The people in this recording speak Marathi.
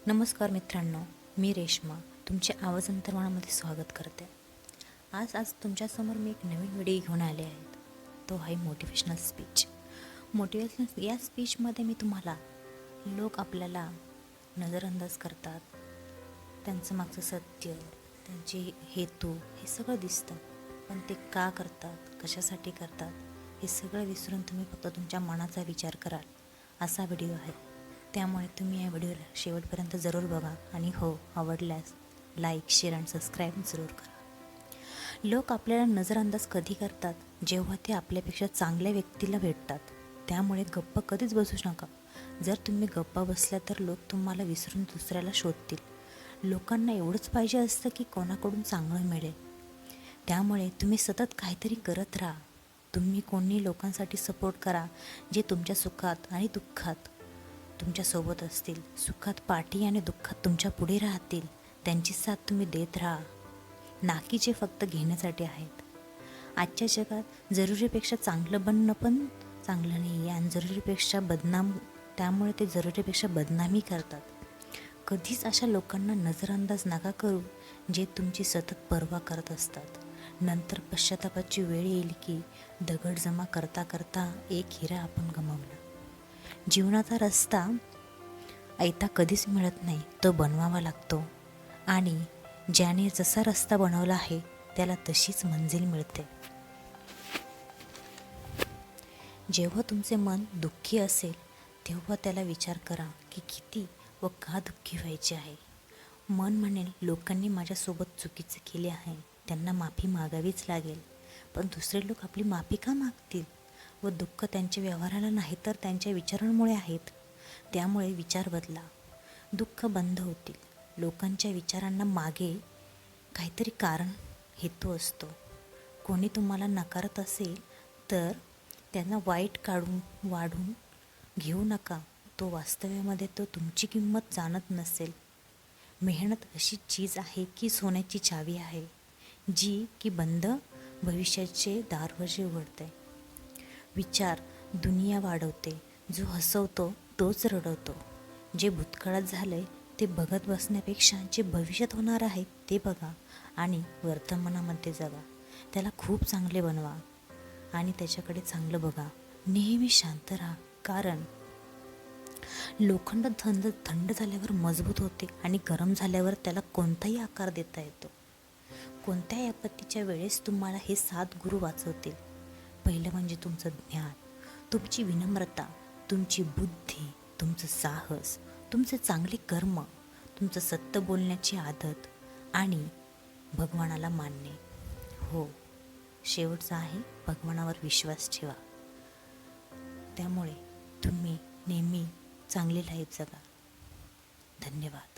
नमस्कार मित्रांनो, मी रेश्मा तुमचे आवाज अंतर्मनामध्ये स्वागत करते. आज तुमच्यासमोर मी एक नवीन व्हिडिओ घेऊन आले आहेत. तो आहे मोटिवेशनल स्पीच. मोटिवेशनल या स्पीचमध्ये मी तुम्हाला लोक आपल्याला नजरअंदाज करतात, त्यांचं मागचं सत्य, त्यांचे हेतू हे सगळं दिसतं. पण ते का करतात, कशासाठी करतात हे सगळं विसरून तुम्ही फक्त तुमच्या मनाचा विचार कराल असा व्हिडिओ आहे. त्यामुळे तुम्ही या व्हिडिओला शेवटपर्यंत जरूर बघा आणि हो, आवडल्यास लाईक, शेअर आणि सबस्क्राईब जरूर करा. लोक आपल्याला नजरअंदाज कधी करतात? जेव्हा ते आपल्यापेक्षा चांगल्या व्यक्तीला भेटतात. त्यामुळे गप्प कधीच बसू नका. जर तुम्ही गप्पा बसल्या तर लोक तुम्हाला विसरून दुसऱ्याला शोधतील. लोकांना एवढंच पाहिजे असतं की कोणाकडून चांगलं मिळेल. त्यामुळे तुम्ही सतत काहीतरी करत राहा. तुम्ही कोणी लोकांसाठी सपोर्ट करा जे तुमच्या सुखात आणि दुःखात तुमच्यासोबत असतील. सुखात पाठी आणि दुःखात तुमच्या पुढे राहतील. त्यांची साथ तुम्ही देत राहा. नाकीचे फक्त घेण्यासाठी आहेत. आजच्या जगात जरुरीपेक्षा चांगलं बनणं पण चांगलं नाही आहे आणि जरुरीपेक्षा त्यामुळे ते जरुरीपेक्षा बदनामी करतात. कधीच अशा लोकांना नजरअंदाज नका करू जे तुमची सतत पर्वा करत असतात. नंतर पश्चातापाची वेळ येईल की दगड जमा करता करता एक हिरा आपण गमावला. जीवनाचा रस्ता ऐता कधीच मिळत नाही, तो बनवावा लागतो. आणि ज्याने जसा रस्ता बनवला आहे त्याला तशीच मंजिल मिळते. जेव्हा तुमचे मन दुःखी असेल तेव्हा त्याला विचार करा की किती व का दुःखी व्हायचे आहे. मन म्हणेल लोकांनी माझ्यासोबत चुकीचे केले आहे, त्यांना माफी मागावीच लागेल. पण दुसरे लोक आपली माफी का मागतील? व दुःख त्यांच्या व्यवहाराला नाही तर त्यांच्या विचारांमुळे आहेत. त्यामुळे विचार बदला, दुःख बंद होतील. लोकांच्या विचारांना मागे काहीतरी कारण हेतू असतो. कोणी तुम्हाला नकारत असेल तर त्यांना वाढून घेऊ नका. तो वास्तव्यामध्ये तो तुमची किंमत जाणत नसेल. मेहनत अशी चीज आहे की सोन्याची चावी आहे जी की बंद भविष्याचे दरवाजे उघडते. विचार दुनिया वाढवते. जो हसवतो तोच रडवतो. जे भूतकाळात झालंय ते बघत बसण्यापेक्षा जे भविष्यात होणार आहे ते बघा आणि वर्तमानामध्ये जगा. त्याला खूप चांगले बनवा आणि त्याच्याकडे चांगलं बघा. नेहमी शांत राहा, कारण लोखंड थंड झाल्यावर मजबूत होते आणि गरम झाल्यावर त्याला कोणताही आकार देता येतो. कोणत्याही आपत्तीच्या वेळेस तुम्हाला हे 7 गुरु वाचवतील. पहिलं म्हणजे तुमचं ज्ञान, तुमची विनम्रता, तुमची बुद्धी, तुमचं साहस, तुमचे चांगले कर्म, तुमचं सत्य बोलण्याची आदत आणि भगवानाला मानणे. हो, शेवटचं आहे भगवानावर विश्वास ठेवा. त्यामुळे तुम्ही नेहमी चांगली लाईफ जगा. धन्यवाद.